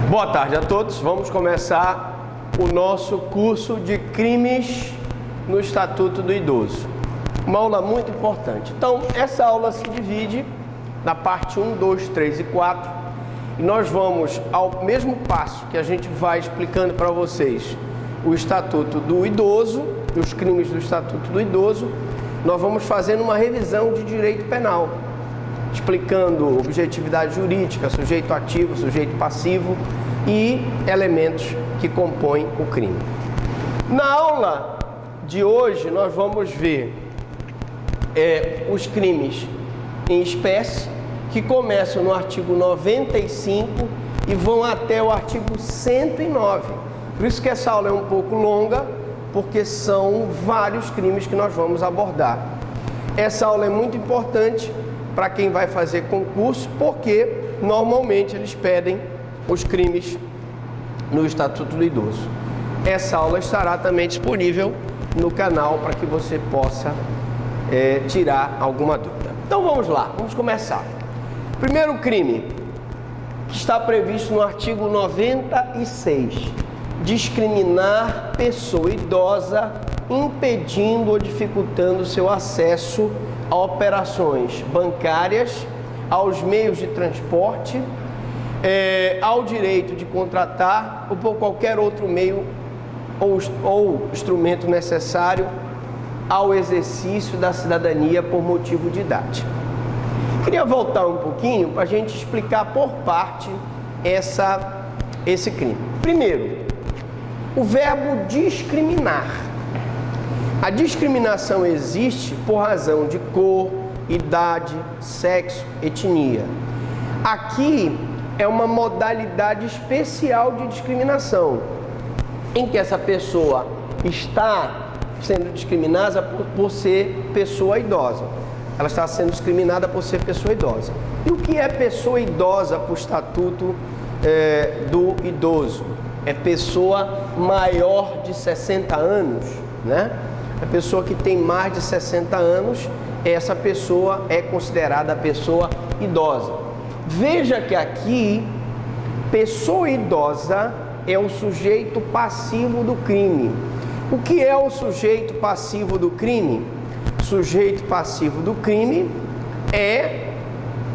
Boa tarde a todos. Vamos começar o nosso curso de crimes no Estatuto do Idoso. Uma aula muito importante. Então, essa aula se divide na parte 1, 2, 3 e 4. E nós vamos, ao mesmo passo que a gente vai explicando para vocês o Estatuto do Idoso, os crimes do Estatuto do Idoso, nós vamos fazendo uma revisão de direito penal, explicando objetividade jurídica, sujeito ativo, sujeito passivo e elementos que compõem o crime. Na aula de hoje, nós vamos ver os crimes em espécie, que começam no artigo 95 e vão até o artigo 109. Por isso que essa aula é um pouco longa, porque são vários crimes que nós vamos abordar. Essa aula é muito importante para quem vai fazer concurso, porque normalmente eles pedem os crimes no Estatuto do Idoso. Essa aula estará também disponível no canal para que você possa tirar alguma dúvida. Então vamos lá, vamos começar. Primeiro crime, que está previsto no artigo 96, discriminar pessoa idosa, impedindo ou dificultando seu acesso a operações bancárias, aos meios de transporte, ao direito de contratar ou por qualquer outro meio ou instrumento necessário ao exercício da cidadania por motivo de idade. Queria voltar um pouquinho para a gente explicar por parte esse crime. Primeiro, o verbo discriminar. A discriminação existe por razão de cor, idade, sexo, etnia. Aqui é uma modalidade especial de discriminação, em que essa pessoa está sendo discriminada por ser pessoa idosa. Ela está sendo discriminada por ser pessoa idosa. E o que é pessoa idosa por Estatuto do Idoso? É pessoa maior de 60 anos, né? A pessoa que tem mais de 60 anos, essa pessoa é considerada pessoa idosa. Veja que aqui, pessoa idosa é o sujeito passivo do crime. O que é o sujeito passivo do crime? Sujeito passivo do crime é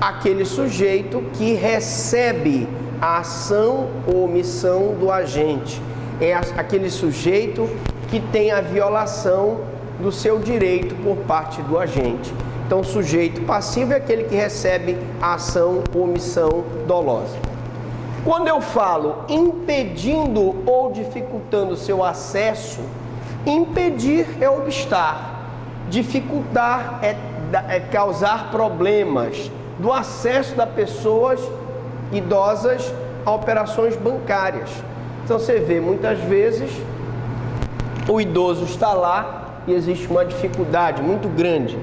aquele sujeito que recebe a ação ou omissão do agente. É aquele sujeito que tem a violação do seu direito por parte do agente. Então, o sujeito passivo é aquele que recebe a ação ou omissão dolosa. Quando eu falo impedindo ou dificultando o seu acesso, impedir é obstar. Dificultar é causar problemas do acesso das pessoas idosas a operações bancárias. Então você vê muitas vezes o idoso está lá e existe uma dificuldade muito grande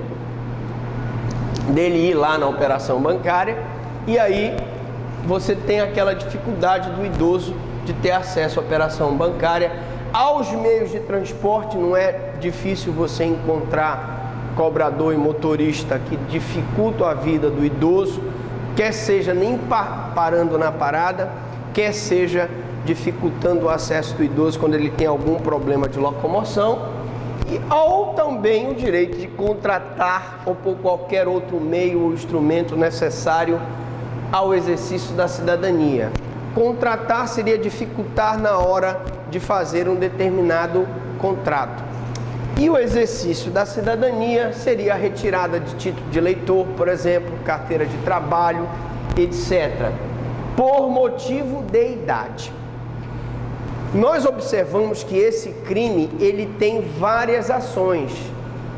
dele ir lá na operação bancária, e aí você tem aquela dificuldade do idoso de ter acesso à operação bancária. Aos meios de transporte, não é difícil você encontrar cobrador e motorista que dificultam a vida do idoso, quer seja nem parando na parada, quer seja dificultando o acesso do idoso quando ele tem algum problema de locomoção, ou também o direito de contratar ou por qualquer outro meio ou instrumento necessário ao exercício da cidadania. Contratar seria dificultar na hora de fazer um determinado contrato. E o exercício da cidadania seria a retirada de título de eleitor, por exemplo, carteira de trabalho, etc., por motivo de idade. Nós observamos que esse crime, ele tem várias ações.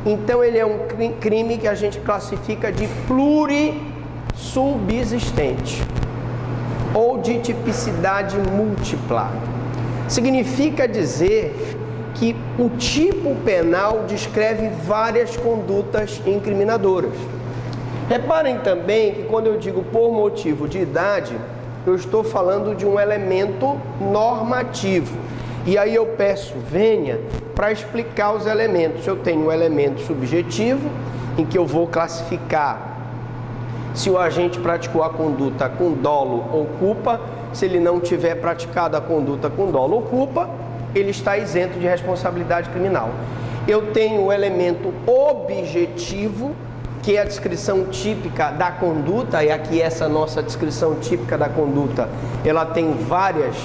Então, ele é um crime que a gente classifica de plurissubsistente ou de tipicidade múltipla. Significa dizer que o tipo penal descreve várias condutas incriminadoras. Reparem também que quando eu digo por motivo de idade, eu estou falando de um elemento normativo. E aí eu peço vênia para explicar os elementos. Eu tenho um elemento subjetivo, em que eu vou classificar se o agente praticou a conduta com dolo ou culpa, se ele não tiver praticado a conduta com dolo ou culpa, ele está isento de responsabilidade criminal. Eu tenho o elemento objetivo, que é a descrição típica da conduta, e aqui essa nossa descrição típica da conduta, ela tem várias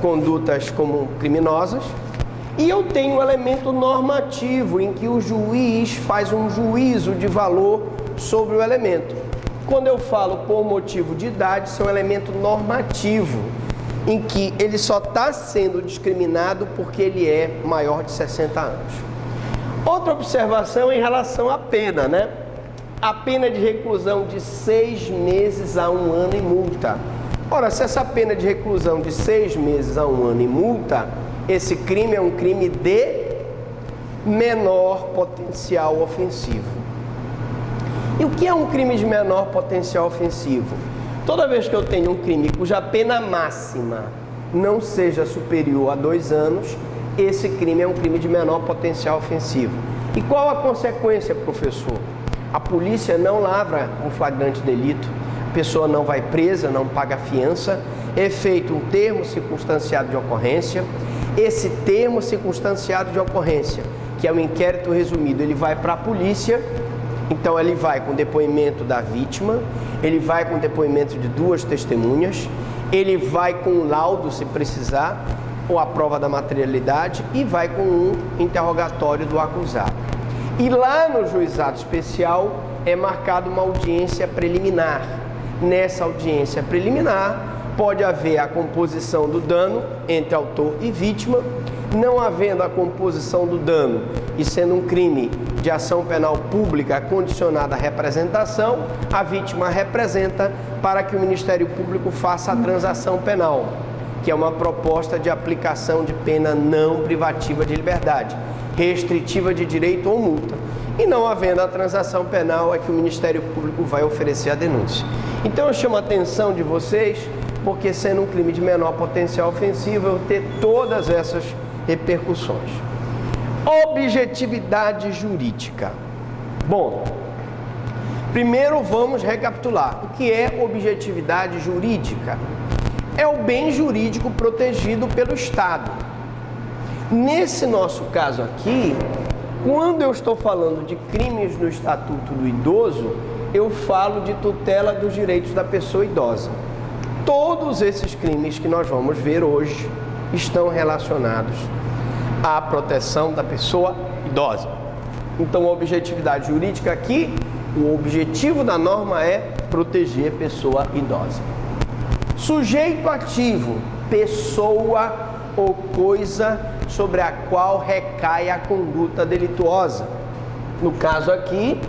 condutas como criminosas, e eu tenho o elemento normativo, em que o juiz faz um juízo de valor sobre o elemento. Quando eu falo por motivo de idade, isso é um elemento normativo, em que ele só está sendo discriminado porque ele é maior de 60 anos. Outra observação em relação à pena, né? A pena de reclusão de 6 meses a 1 ano e multa. Ora, se essa pena de reclusão de 6 meses a 1 ano e multa, esse crime é um crime de menor potencial ofensivo. E o que é um crime de menor potencial ofensivo? Toda vez que eu tenho um crime cuja pena máxima não seja superior a 2 anos, esse crime é um crime de menor potencial ofensivo. E qual a consequência, professor? A polícia não lavra um flagrante delito, a pessoa não vai presa, não paga fiança, é feito um termo circunstanciado de ocorrência. Esse termo circunstanciado de ocorrência, que é o inquérito resumido, ele vai para a polícia, então ele vai com o depoimento da vítima, ele vai com o depoimento de 2 testemunhas, ele vai com um laudo, se precisar, ou a prova da materialidade, e vai com um interrogatório do acusado. E lá no juizado especial é marcada uma audiência preliminar. Nessa audiência preliminar pode haver a composição do dano entre autor e vítima. Não havendo a composição do dano e sendo um crime de ação penal pública condicionada à representação, a vítima representa para que o Ministério Público faça a transação penal, que é uma proposta de aplicação de pena não privativa de liberdade, restritiva de direito ou multa. E não havendo a transação penal, é que o Ministério Público vai oferecer a denúncia. Então eu chamo a atenção de vocês, porque sendo um crime de menor potencial ofensivo, eu ter todas essas repercussões. Objetividade jurídica. Bom, primeiro vamos recapitular. O que é objetividade jurídica? É o bem jurídico protegido pelo Estado. Nesse nosso caso aqui, quando eu estou falando de crimes no Estatuto do Idoso, eu falo de tutela dos direitos da pessoa idosa. Todos esses crimes que nós vamos ver hoje estão relacionados à proteção da pessoa idosa. Então, a objetividade jurídica aqui, o objetivo da norma é proteger a pessoa idosa. Sujeito ativo, pessoa ou coisa sobre a qual recai a conduta delituosa. No caso aqui,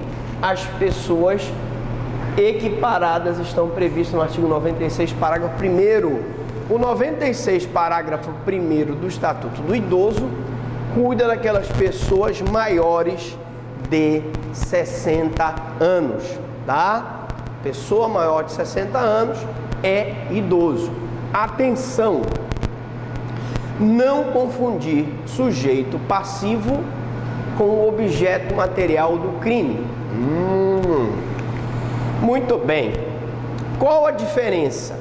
as pessoas equiparadas estão previstas no artigo 96, parágrafo 1º. O 96, parágrafo 1º do Estatuto do Idoso cuida daquelas pessoas maiores de 60 anos, tá? Pessoa maior de 60 anos é idoso. Atenção! Não confundir sujeito passivo com o objeto material do crime. Muito bem. Qual a diferença?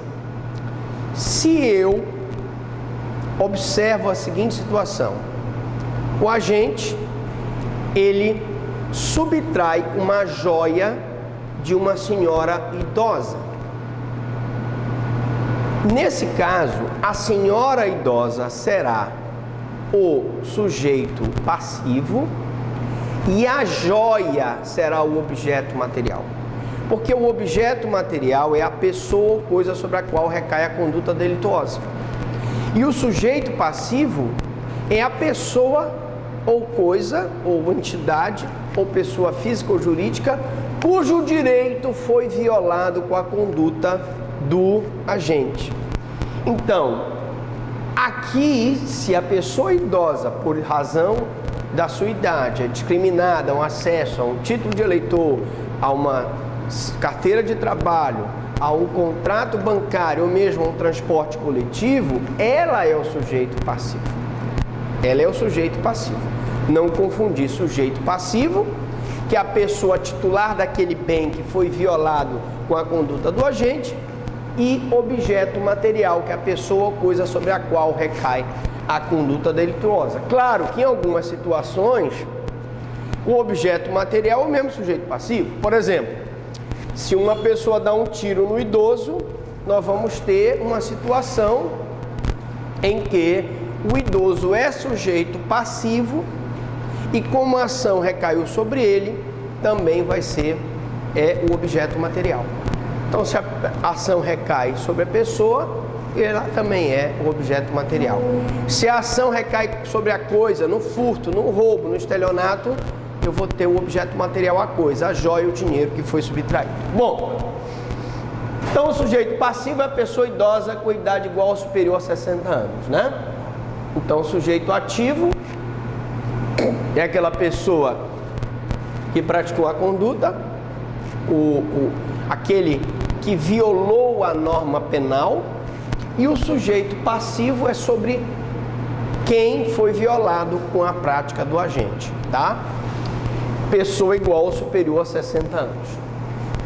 Se eu observo a seguinte situação: o agente, ele subtrai uma joia de uma senhora idosa. Nesse caso, a senhora idosa será o sujeito passivo e a joia será o objeto material. Porque o objeto material é a pessoa ou coisa sobre a qual recai a conduta delituosa. E o sujeito passivo é a pessoa ou coisa, ou entidade, ou pessoa física ou jurídica, cujo direito foi violado com a conduta do agente. Então, aqui, se a pessoa idosa, por razão da sua idade, é discriminada a um acesso a um título de eleitor, a uma carteira de trabalho, a um contrato bancário ou mesmo a um transporte coletivo, ela é o sujeito passivo. Ela é o sujeito passivo. Não confundir sujeito passivo, que é a pessoa titular daquele bem que foi violado com a conduta do agente, e objeto material, que é a pessoa ou coisa sobre a qual recai a conduta delituosa. Claro que em algumas situações o objeto material é o mesmo sujeito passivo. Por exemplo, se uma pessoa dá um tiro no idoso, nós vamos ter uma situação em que o idoso é sujeito passivo e como a ação recaiu sobre ele, também vai ser o objeto material. Então, se a ação recai sobre a pessoa, ela também é o objeto material. Se a ação recai sobre a coisa, no furto, no roubo, no estelionato, eu vou ter o objeto material, a coisa, a joia, o dinheiro que foi subtraído. Bom, então o sujeito passivo é a pessoa idosa com idade igual ou superior a 60 anos, né? Então o sujeito ativo é aquela pessoa que praticou a conduta, aquele que violou a norma penal, e o sujeito passivo é sobre quem foi violado com a prática do agente, tá? Pessoa igual ou superior a 60 anos.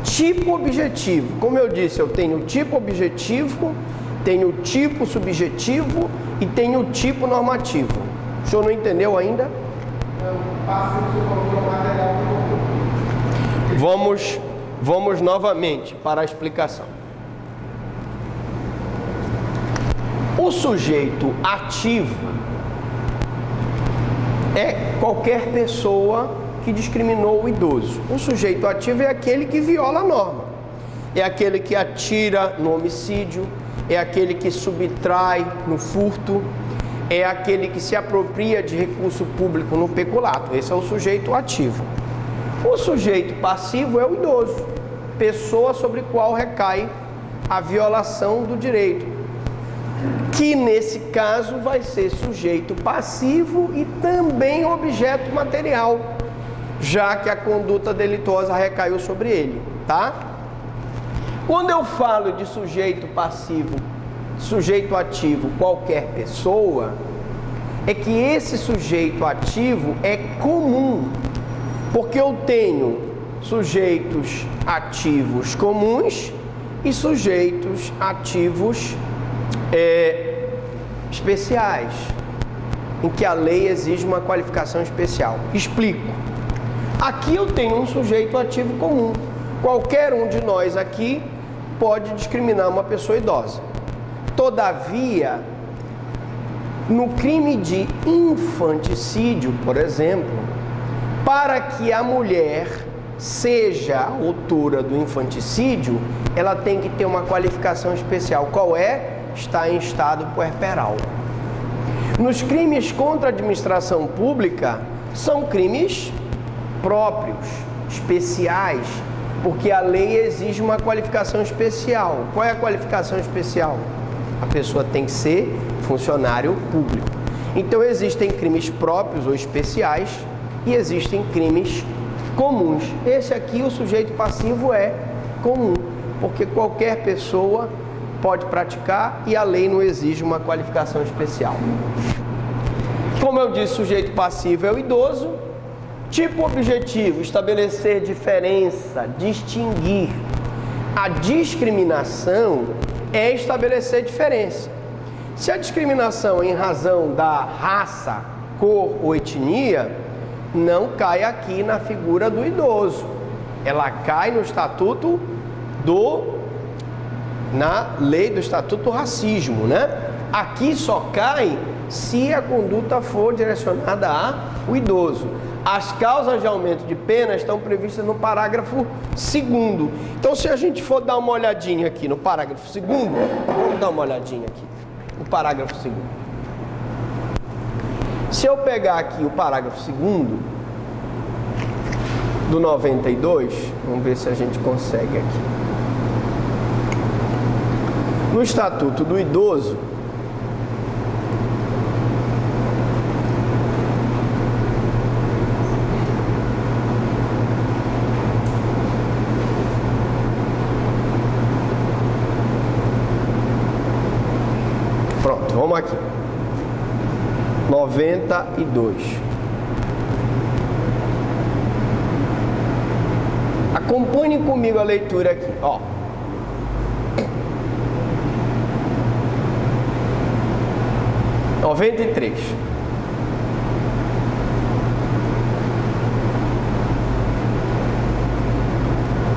Tipo objetivo, como eu disse, eu tenho tipo objetivo, tenho tipo subjetivo e tenho tipo normativo. O senhor não entendeu ainda? Vamos novamente para a explicação. O sujeito ativo é qualquer pessoa que discriminou o idoso. O sujeito ativo é aquele que viola a norma, é aquele que atira no homicídio, é aquele que subtrai no furto, é aquele que se apropria de recurso público no peculato. Esse é o sujeito ativo. O sujeito passivo é o idoso, pessoa sobre qual recai a violação do direito, que nesse caso vai ser sujeito passivo e também objeto material, já que a conduta delituosa recaiu sobre ele, tá? Quando eu falo de sujeito passivo, sujeito ativo, qualquer pessoa, é que esse sujeito ativo é comum, porque eu tenho sujeitos ativos comuns e sujeitos ativos especiais, em que a lei exige uma qualificação especial. Explico. Aqui eu tenho um sujeito ativo comum. Qualquer um de nós aqui pode discriminar uma pessoa idosa. Todavia, no crime de infanticídio, por exemplo, para que a mulher seja autora do infanticídio, ela tem que ter uma qualificação especial. Qual é? Está em estado puerperal. Nos crimes contra a administração pública, são crimes próprios, especiais, porque a lei exige uma qualificação especial. Qual é a qualificação especial? A pessoa tem que ser funcionário público. Então existem crimes próprios ou especiais e existem crimes comuns. Esse aqui, o sujeito passivo, é comum, porque qualquer pessoa pode praticar e a lei não exige uma qualificação especial. Como eu disse, sujeito passivo é o idoso. Tipo objetivo, estabelecer diferença, distinguir. A discriminação é estabelecer diferença. Se a discriminação é em razão da raça, cor ou etnia, não cai aqui na figura do idoso. Ela cai no estatuto na lei do estatuto do racismo, né? Aqui só cai se a conduta for direcionada ao idoso. As causas de aumento de pena estão previstas no parágrafo 2º. Então, se a gente for dar uma olhadinha aqui no parágrafo 2º, vamos dar uma olhadinha aqui no parágrafo 2º. Se eu pegar aqui o parágrafo 2º do 92, vamos ver se a gente consegue aqui. No Estatuto do Idoso, pronto, vamos aqui. 92. Acompanhe comigo a leitura aqui, ó. 93.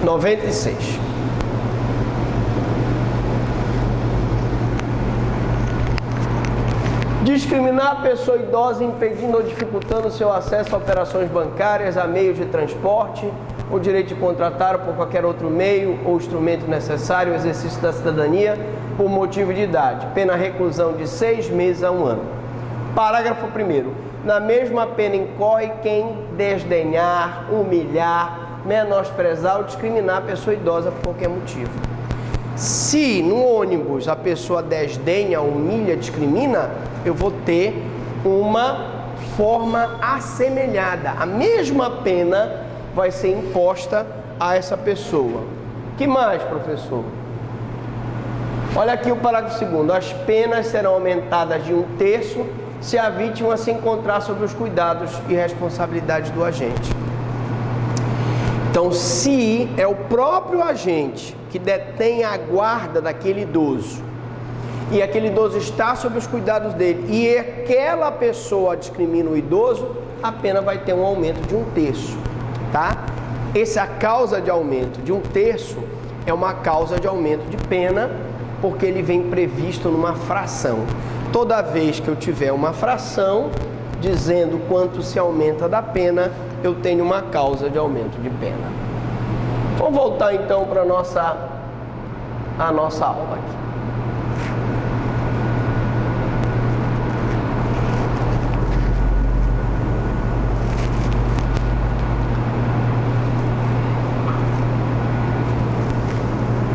(96) Discriminar a pessoa idosa impedindo ou dificultando seu acesso a operações bancárias, a meios de transporte, o direito de contratar ou por qualquer outro meio ou instrumento necessário o exercício da cidadania por motivo de idade. Pena reclusão de 6 meses a 1 ano. Parágrafo 1º. Na mesma pena incorre quem desdenhar, humilhar, menosprezar ou discriminar a pessoa idosa por qualquer motivo. Se no ônibus a pessoa desdenha, humilha, discrimina, eu vou ter uma forma assemelhada. A mesma pena vai ser imposta a essa pessoa. Que mais, professor? Olha aqui o parágrafo 2º. As penas serão aumentadas de 1/3 se a vítima se encontrar sob os cuidados e responsabilidade do agente. Então, se é o próprio agente que detém a guarda daquele idoso e aquele idoso está sob os cuidados dele e aquela pessoa discrimina o idoso, a pena vai ter um aumento de 1/3, tá? Essa causa de aumento de 1/3 é uma causa de aumento de pena porque ele vem previsto numa fração. Toda vez que eu tiver uma fração dizendo quanto se aumenta da pena, eu tenho uma causa de aumento de pena. Vamos voltar então para a nossa aula aqui.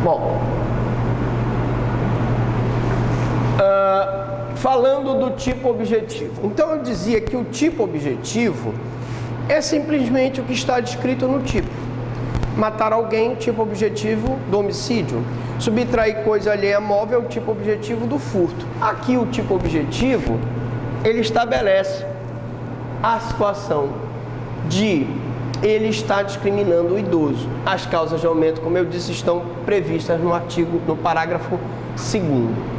Bom, falando do tipo objetivo. Então eu dizia que o tipo objetivo é simplesmente o que está descrito no tipo. Matar alguém, tipo objetivo do homicídio. Subtrair coisa alheia móvel, o tipo objetivo do furto. Aqui o tipo objetivo, ele estabelece a situação de ele estar discriminando o idoso. As causas de aumento, como eu disse, estão previstas no parágrafo 2º.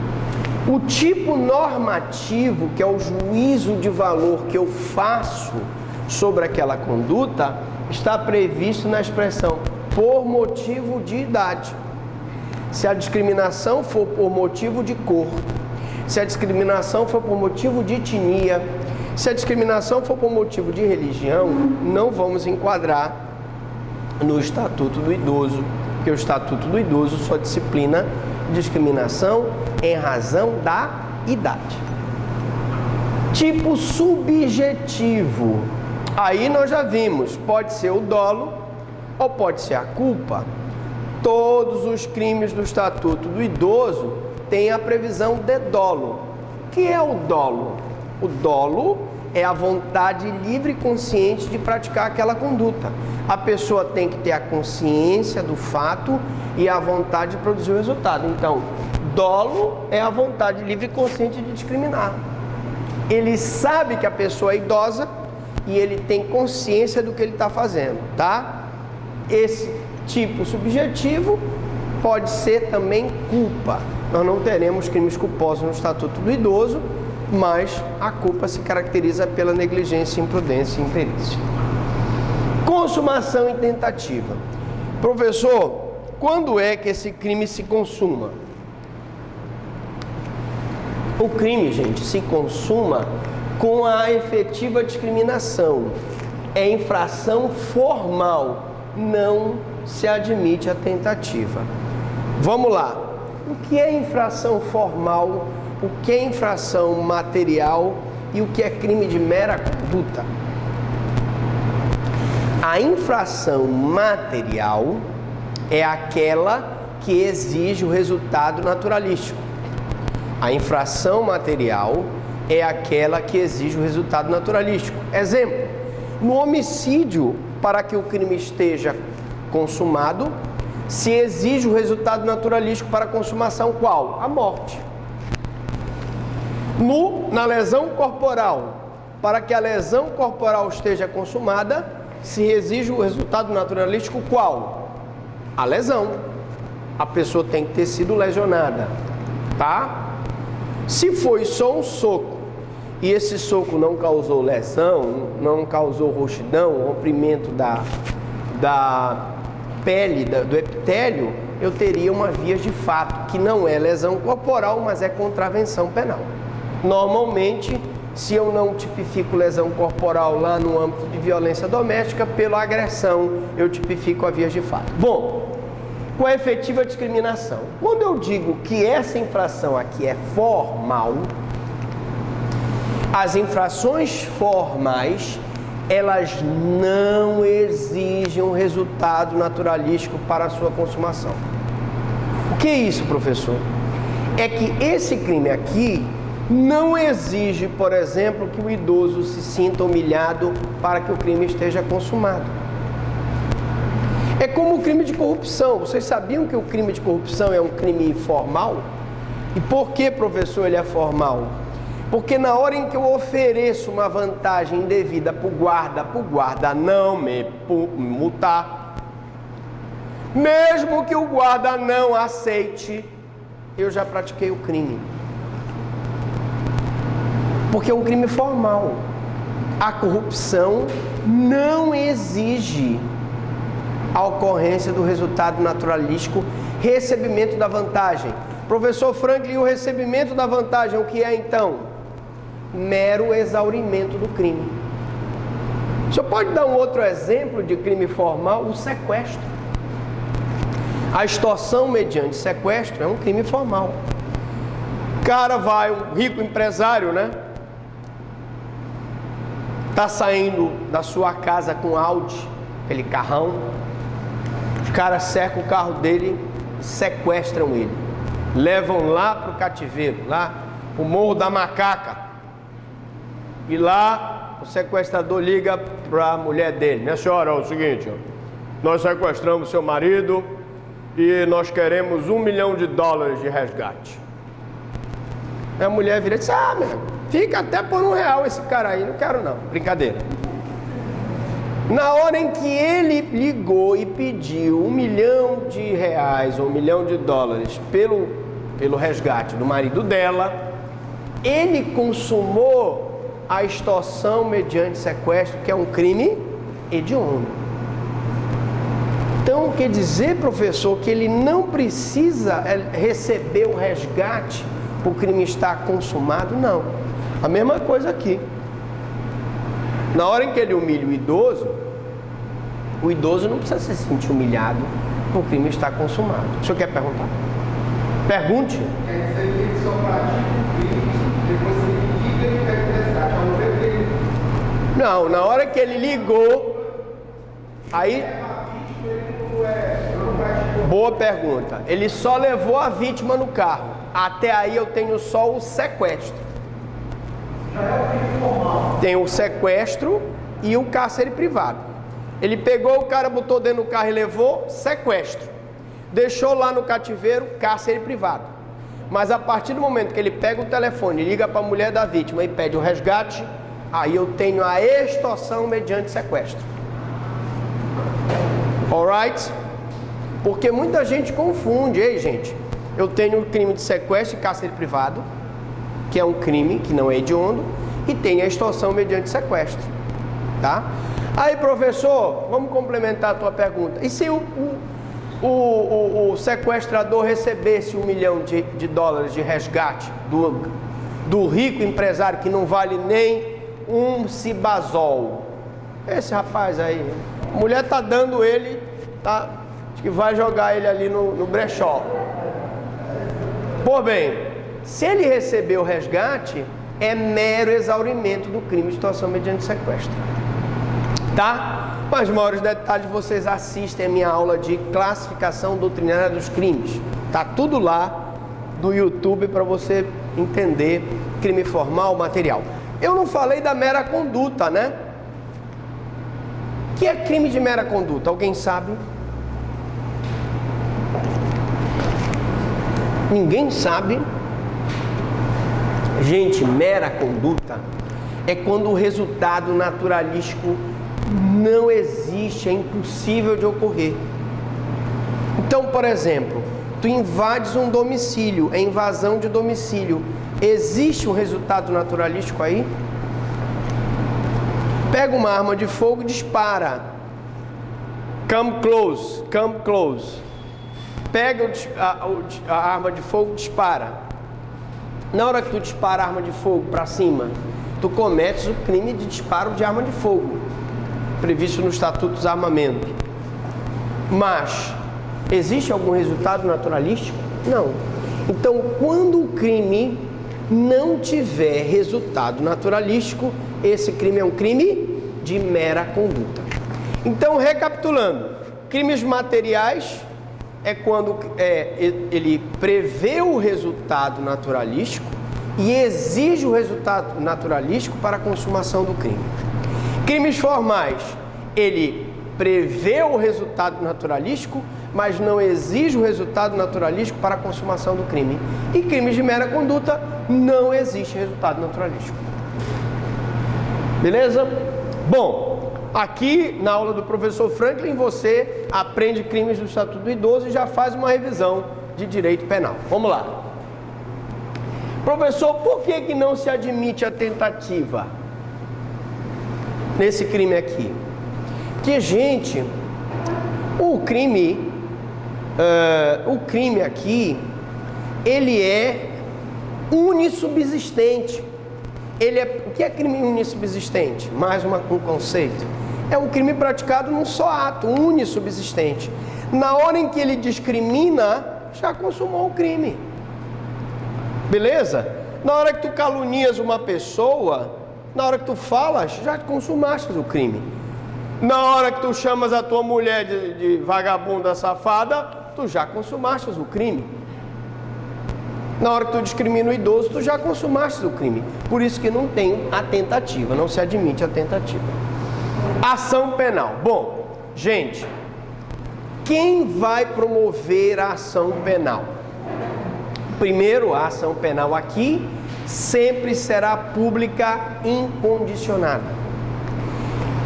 O tipo normativo, que é o juízo de valor que eu faço sobre aquela conduta, está previsto na expressão por motivo de idade. Se a discriminação for por motivo de cor, se a discriminação for por motivo de etnia, se a discriminação for por motivo de religião, não vamos enquadrar no Estatuto do Idoso, porque o Estatuto do Idoso só disciplina discriminação em razão da idade. Tipo subjetivo. Aí nós já vimos, pode ser o dolo ou pode ser a culpa. Todos os crimes do Estatuto do Idoso têm a previsão de dolo. O que é o dolo? O dolo é a vontade livre e consciente de praticar aquela conduta. A pessoa tem que ter a consciência do fato e a vontade de produzir o resultado. Então, dolo é a vontade livre e consciente de discriminar. Ele sabe que a pessoa é idosa e ele tem consciência do que ele está fazendo, tá? Esse tipo subjetivo pode ser também culpa. Nós não teremos crimes culposos no Estatuto do Idoso, mas a culpa se caracteriza pela negligência, imprudência e imperícia. Consumação e tentativa. Professor, quando é que esse crime se consuma? O crime, gente, se consuma com a efetiva discriminação. É infração formal, não se admite a tentativa. Vamos lá. O que é infração formal? O que é infração material? E o que é crime de mera conduta? A infração material é aquela que exige o resultado naturalístico. A infração material é aquela que exige o resultado naturalístico. Exemplo, no homicídio, para que o crime esteja consumado, se exige o resultado naturalístico para a consumação qual? A morte. Na lesão corporal, para que a lesão corporal esteja consumada, se exige o resultado naturalístico qual? A lesão. A pessoa tem que ter sido lesionada, tá? Se foi só um soco, e esse soco não causou lesão, não causou roxidão, rompimento da pele, do epitélio, eu teria uma via de fato, que não é lesão corporal, mas é contravenção penal. Normalmente, se eu não tipifico lesão corporal lá no âmbito de violência doméstica, pela agressão eu tipifico a via de fato. Bom, com a efetiva discriminação, quando eu digo que essa infração aqui é formal, as infrações formais, elas não exigem um resultado naturalístico para a sua consumação. O que é isso, professor? É que esse crime aqui não exige, por exemplo, que o idoso se sinta humilhado para que o crime esteja consumado. É como o crime de corrupção. Vocês sabiam que o crime de corrupção é um crime formal? E por que, professor, ele é formal? Porque na hora em que eu ofereço uma vantagem indevida para o guarda não me multar, mesmo que o guarda não aceite, eu já pratiquei o crime. Porque é um crime formal. A corrupção não exige a ocorrência do resultado naturalístico, recebimento da vantagem. Professor Franklin, o recebimento da vantagem, o que é então? Mero exaurimento do crime. O senhor pode dar um outro exemplo de crime formal? O sequestro. A extorsão mediante sequestro é um crime formal. O cara vai, um rico empresário, né? Tá saindo da sua casa com Audi, aquele carrão. Os caras cercam o carro dele, sequestram ele. Levam lá para o cativeiro, lá para o Morro da Macaca. E lá o sequestrador liga para a mulher dele: minha senhora, é o seguinte, nós sequestramos seu marido e nós queremos $1 milhão de resgate. A mulher vira e diz: ah, meu, fica até por R$1 esse cara aí, não quero não, brincadeira. Na hora em que ele ligou e pediu $1 milhão ou $1 milhão pelo resgate do marido dela, ele consumou a extorsão mediante sequestro, que é um crime hediondo. Então, quer dizer, professor, que ele não precisa receber o resgate para o crime estar consumado? Não. A mesma coisa aqui. Na hora em que ele humilha o idoso não precisa se sentir humilhado por o crime estar consumado. O senhor quer perguntar? Pergunte. Quer dizer que ele só pratica o crime, depois ele liga e pega o resgate. Não, na hora que ele ligou, aí... Boa pergunta. Ele só levou a vítima no carro. Até aí eu tenho só o sequestro. Tem o sequestro e o cárcere privado. Ele pegou o cara, botou dentro do carro e levou, sequestro. Deixou lá no cativeiro, cárcere privado. Mas a partir do momento que ele pega o telefone, liga para a mulher da vítima e pede o resgate, aí eu tenho a extorsão mediante sequestro. Alright? Porque muita gente confunde. Ei, gente, eu tenho o crime de sequestro e cárcere privado, que é um crime que não é hediondo, e tem a extorsão mediante sequestro. Tá? Aí, professor, vamos complementar a tua pergunta. E se o sequestrador recebesse $1 milhão de resgate do rico empresário que não vale nem um cibazol? Esse rapaz aí, a mulher tá dando ele, tá? Acho que vai jogar ele ali no brechó. Pô, bem, se ele receber o resgate, é mero exaurimento do crime de extorsão mediante sequestro. Tá? Para os maiores detalhes, vocês assistem a minha aula de classificação doutrinária dos crimes. Tá tudo lá no YouTube para você entender crime formal, material. Eu não falei da mera conduta, né? O que é crime de mera conduta? Alguém sabe? Ninguém sabe? Gente, mera conduta é quando o resultado naturalístico não existe, é impossível de ocorrer. Então, por exemplo, tu invades um domicílio, é invasão de domicílio. Existe um resultado naturalístico aí? Pega uma arma de fogo e dispara. Come close, come close. Pega a arma de fogo e dispara. Na hora que tu dispara a arma de fogo para cima, tu cometes o crime de disparo de arma de fogo, previsto no Estatuto dos Armamentos. Mas, existe algum resultado naturalístico? Não. Então, quando o crime não tiver resultado naturalístico, esse crime é um crime de mera conduta. Então, recapitulando, crimes materiais é quando ele prevê o resultado naturalístico e exige o resultado naturalístico para a consumação do crime. Crimes formais, ele prevê o resultado naturalístico, mas não exige o resultado naturalístico para a consumação do crime. E crimes de mera conduta, não existe resultado naturalístico. Beleza? Bom, aqui na aula do professor Franklin, você aprende crimes do Estatuto do Idoso e já faz uma revisão de direito penal. Vamos lá. Professor, por que não se admite a tentativa nesse crime aqui? Porque, gente, o crime aqui, ele é unissubsistente. O que é crime unissubsistente? Mais um conceito. É um crime praticado num só ato, unissubsistente. Na hora em que ele discrimina, já consumou o crime. Beleza? Na hora que tu calunias uma pessoa, na hora que tu falas, já consumaste o crime. Na hora que tu chamas a tua mulher de vagabunda safada, tu já consumaste o crime. Na hora que tu discrimina o idoso, tu já consumaste o crime. Por isso que não tem a tentativa, não se admite a tentativa. Ação penal. Bom, gente, quem vai promover a ação penal? Primeiro, a ação penal aqui sempre será pública incondicionada.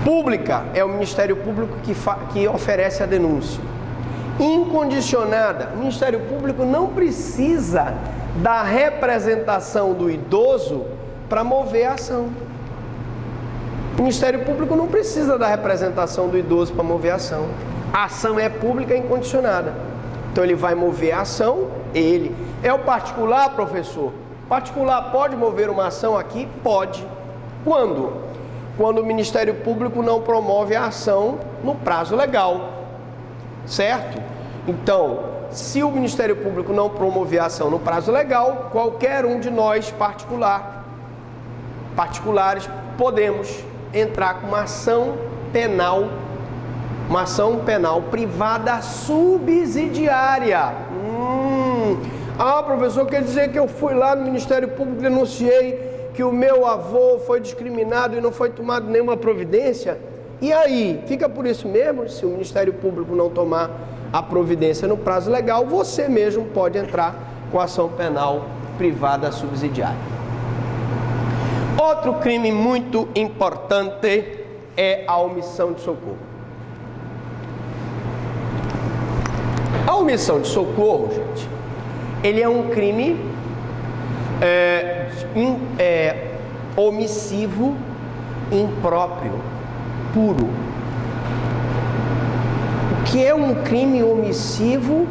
Pública é o Ministério Público que oferece a denúncia. Incondicionada, o Ministério Público não precisa da representação do idoso para mover a ação. O Ministério Público não precisa da representação do idoso para mover a ação. A ação é pública e incondicionada. Então ele vai mover a ação, ele. É o particular, professor? O particular pode mover uma ação aqui? Pode. Quando? Quando o Ministério Público não promove a ação no prazo legal. Certo? Então, se o Ministério Público não promover a ação no prazo legal, qualquer um de nós, particulares, podemos entrar com uma ação penal privada subsidiária. Professor, quer dizer que eu fui lá no Ministério Público e denunciei que o meu avô foi discriminado e não foi tomado nenhuma providência? E aí, fica por isso mesmo? Se o Ministério Público não tomar a providência no prazo legal, você mesmo pode entrar com ação penal privada subsidiária. Outro crime muito importante é a omissão de socorro. A omissão de socorro, gente, ele é um crime omissivo, impróprio, puro. O que é um crime omissivo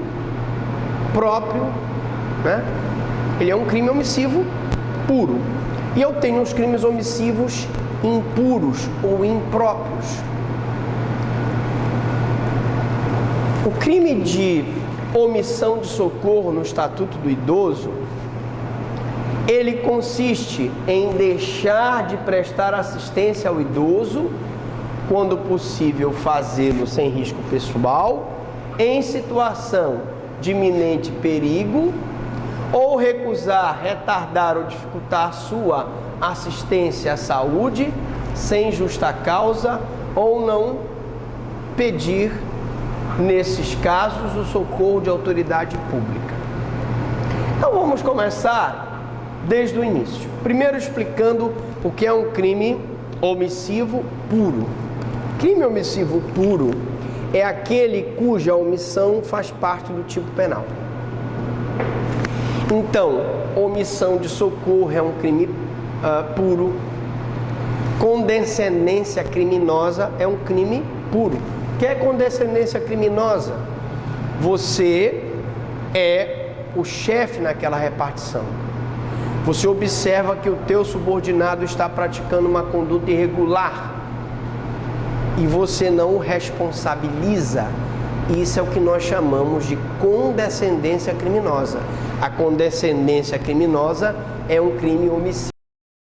próprio, né? Ele é um crime omissivo puro. E eu tenho os crimes omissivos impuros ou impróprios. O crime de omissão de socorro no Estatuto do Idoso, ele consiste em deixar de prestar assistência ao idoso, quando possível fazê-lo sem risco pessoal, em situação de iminente perigo, ou recusar, retardar ou dificultar sua assistência à saúde sem justa causa, ou não pedir, nesses casos, o socorro de autoridade pública. Então vamos começar desde o início. Primeiro explicando o que é um crime omissivo puro. Crime omissivo puro é aquele cuja omissão faz parte do tipo penal. Então, omissão de socorro é um crime puro. Condescendência criminosa é um crime puro. O que é condescendência criminosa? Você é o chefe naquela repartição. Você observa que o teu subordinado está praticando uma conduta irregular e você não o responsabiliza. Isso é o que nós chamamos de condescendência criminosa. A condescendência criminosa é um crime homicida.